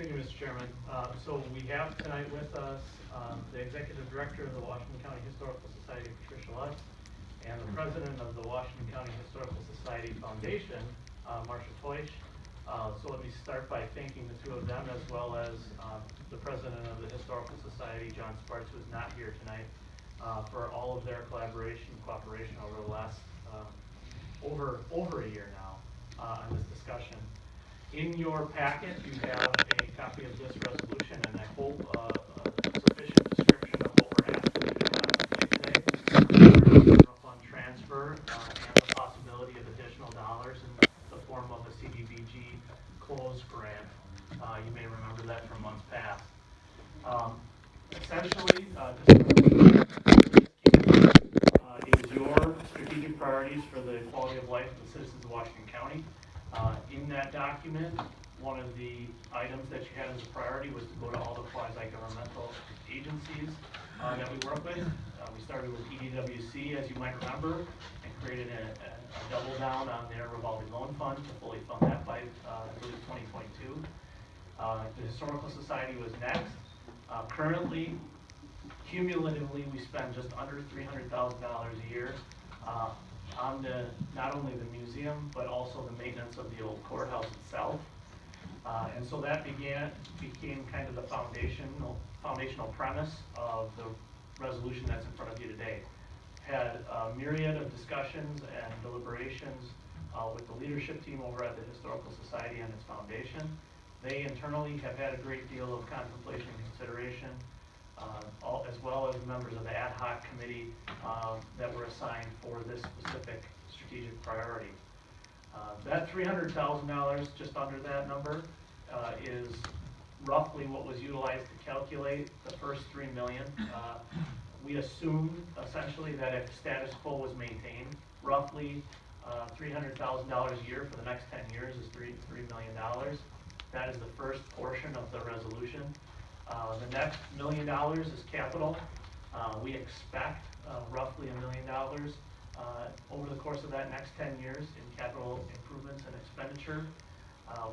Thank you, Mr. Chairman. So we have tonight with us the Executive Director of the Washington County Historical Society, Patricia Lutz, and the President of the Washington County Historical Society Foundation, Marcia Teusch. So let me start by thanking the two of them, as well as the President of the Historical Society, John Sparks, who is not here tonight, for all of their cooperation over the last over a year now on this discussion. In your packet, you have a copy of this resolution, and I hope a sufficient description of what we're asking you to contemplate today. General fund transfer and the possibility of additional dollars in the form of a CDBG close grant. You may remember that from months past. Essentially, is your strategic priorities for the quality of life of the citizens of Washington County. In that document, one of the items that you had as a priority was to go to all the quasi-governmental agencies that we work with. We started with EDWC, as you might remember, and created a double down on their revolving loan fund to fully fund that by, I believe, 2022. The Historical Society was next. Currently, cumulatively, we spend just under $300,000 a year on not only the museum, but also the maintenance of the old courthouse itself. And so that became kind of the foundational premise of the resolution that's in front of you today. Had a myriad of discussions and deliberations with the leadership team over at the Historical Society and its foundation. They internally have had a great deal of contemplation and consideration, as well as members of the ad hoc committee that were assigned for this specific strategic priority. That $300,000, just under that number, is roughly what was utilized to calculate the first $3 million. We assumed essentially that if status quo was maintained, roughly $300,000 a year for the next 10 years is $3 million. That is the first portion of the resolution. The next $1 million is capital. We expect roughly $1 million over the course of that next 10 years in capital improvements and expenditure.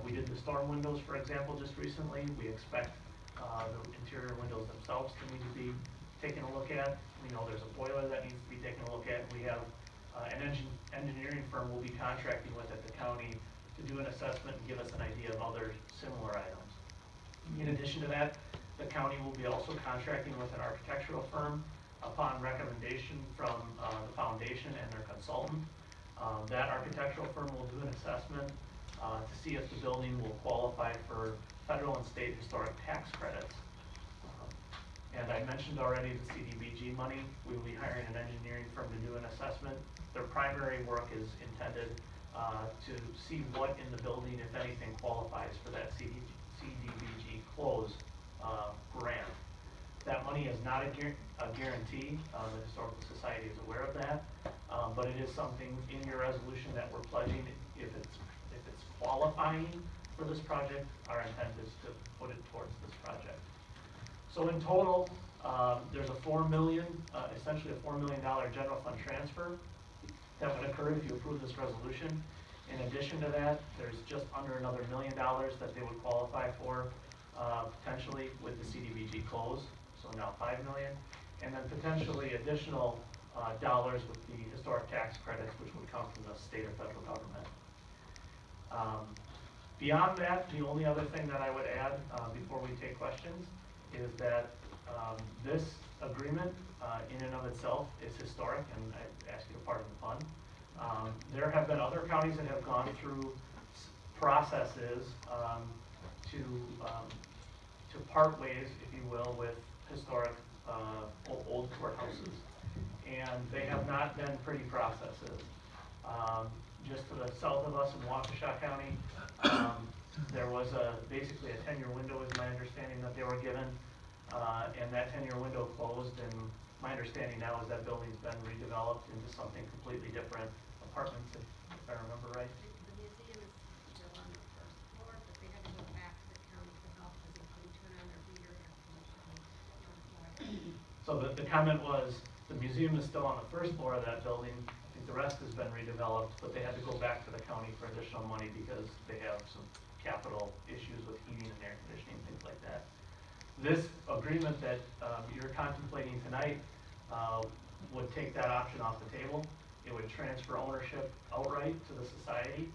We did the storm windows, for example, just recently. We expect the interior windows themselves to need to be taken a look at. We know there's a boiler that needs to be taken a look at. We have an engineering firm we'll be contracting with at the county to do an assessment and give us an idea of other similar items. In addition to that, the county will be also contracting with an architectural firm upon recommendation from the foundation and their consultant. That architectural firm will do an assessment to see if the building will qualify for federal and state historic tax credits. And I mentioned already the CDBG money. We will be hiring an engineering firm to do an assessment. Their primary work is intended to see what in the building, if anything, qualifies for that CDBG close grant. That money is not a guarantee. The Historical Society is aware of that, but it is something in your resolution that we're pledging. If it's qualifying for this project, our intent is to put it towards this project. So in total, there's a $4 million, essentially a $4 million general fund transfer that would occur if you approve this resolution. In addition to that, there's just under another $1 million that they would qualify for potentially with the CDBG close, so now $5 million, and then potentially additional dollars with the historic tax credits, which would come from the state or federal government. Beyond that, the only other thing that I would add before we take questions is that this agreement in and of itself is historic, and I ask you to pardon the pun. There have been other counties that have gone through processes to part ways, if you will, with historic old courthouses, and they have not been pretty processes. Just to the south of us in Waukesha County, there was basically a 10-year window, is my understanding, that they were given, and that 10-year window closed, and my understanding now is that building's been redeveloped into something completely different, apartments, if I remember right. The museum is still on the first floor, but they had to go back to the county for help because they couldn't turn on their heater air conditioning. So the comment was, the museum is still on the first floor of that building. I think The rest has been redeveloped, but they had to go back to the county for additional money because they have some capital issues with heating and air conditioning, things like that. This agreement that you're contemplating tonight would take that option off the table. It would transfer ownership outright to the society.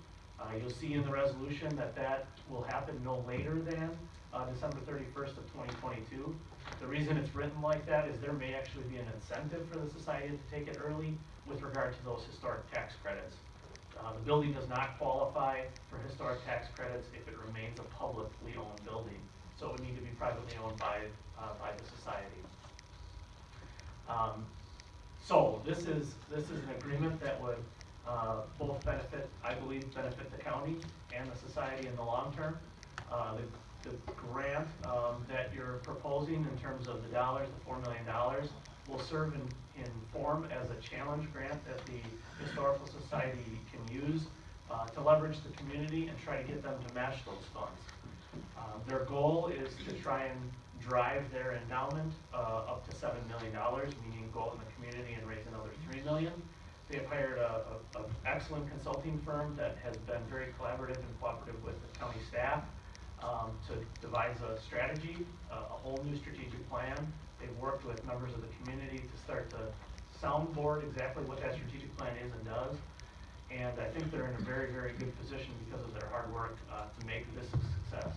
You'll see in the resolution that that will happen no later than December 31st of 2022. The reason it's written like that is there may actually be an incentive for the society to take it early with regard to those historic tax credits. The building does not qualify for historic tax credits if it remains a publicly owned building. So it would need to be privately owned by the society. So this is an agreement that would both benefit, I believe, benefit the county and the society in the long term. The grant that you're proposing in terms of the dollars, the $4 million, will serve in form as a challenge grant that the Historical Society can use to leverage the community and try to get them to match those funds. Their goal is to try and drive their endowment up to $7 million, meaning go out in the community and raise another $3 million. They have hired an excellent consulting firm that has been very collaborative and cooperative with the county staff to devise a strategy, a whole new strategic plan. They've worked with members of the community to start to soundboard exactly what that strategic plan is and does. And I think they're in a very, very good position because of their hard work to make this a success.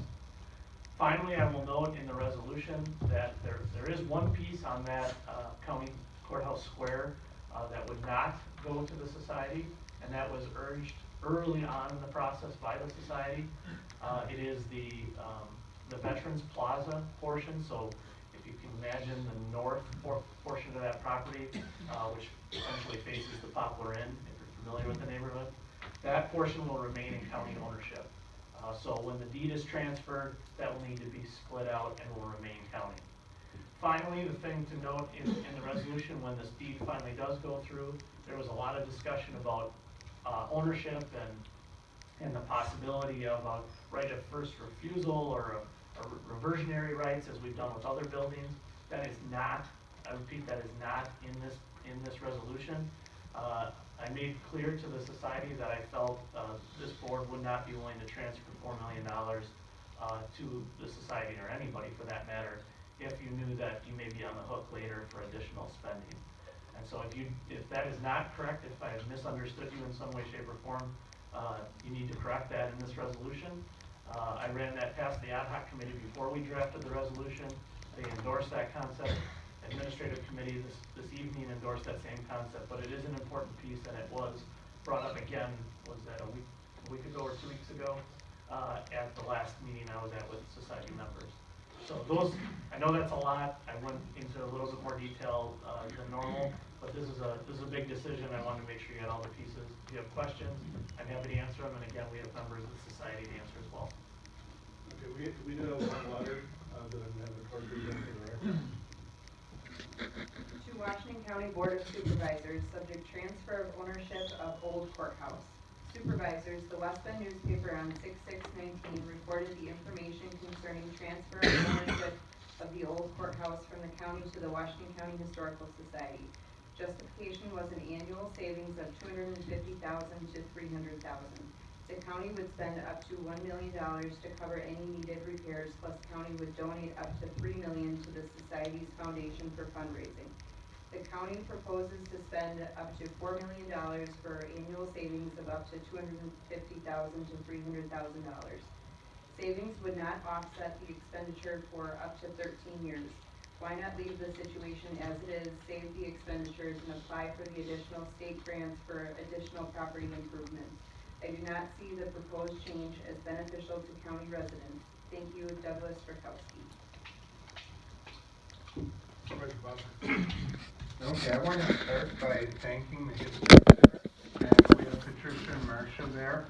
Finally, I will note in the resolution that there is one piece on that county courthouse square that would not go to the society, and that was urged early on in the process by the society. It is the Veterans Plaza portion. So if you can imagine the north portion of that property, which essentially faces the Poplar Inn, if you're familiar with the neighborhood, that portion will remain in county ownership. So when the deed is transferred, that will need to be split out and will remain county. Finally, the thing to note in the resolution, when this deed finally does go through, there was a lot of discussion about ownership and the possibility of a right of first refusal or a reversionary rights, as we've done with other buildings. That is not, I repeat, that is not in this resolution. I made clear to the society that I felt this board would not be willing to transfer $4 million to the society, or anybody for that matter, if you knew that you may be on the hook later for additional spending. And so if that is not correct, if I have misunderstood you in some way, shape, or form, you need to correct that in this resolution. I ran that past the ad hoc committee before we drafted the resolution. They endorsed that concept. Administrative committee this evening endorsed that same concept, but it is an important piece, and it was brought up again, was that a week ago or 2 weeks ago, at the last meeting I was at with society members. So those, I know that's a lot. I went into a little bit more detail than normal, but this is a big decision. I wanted to make sure you had all the pieces. If you have questions, I'm happy to answer them, and again, we have members of the society to answer as well. Okay, we did have one letter that I'm having the clerk read into the record. To Washington County Board of Supervisors, subject transfer of ownership of Old Courthouse. Supervisors, the West Bend newspaper on 6/6/19 reported the information concerning transfer of ownership of the Old Courthouse from the county to the Washington County Historical Society. Justification was an annual savings of $250,000 to $300,000. The county would spend up to $1 million to cover any needed repairs, plus the county would donate up to $3 million to the society's foundation for fundraising. The county proposes to spend up to $4 million for annual savings of up to $250,000 to $300,000. Savings would not offset the expenditure for up to 13 years. Why not leave the situation as it is, save the expenditures, and apply for the additional state grants for additional property improvements? I do not see the proposed change as beneficial to county residents. Thank you, Douglas Rakowski. Supervisor Bosser. Okay, I want to start by thanking the historian, and we have Patricia and Marcia there.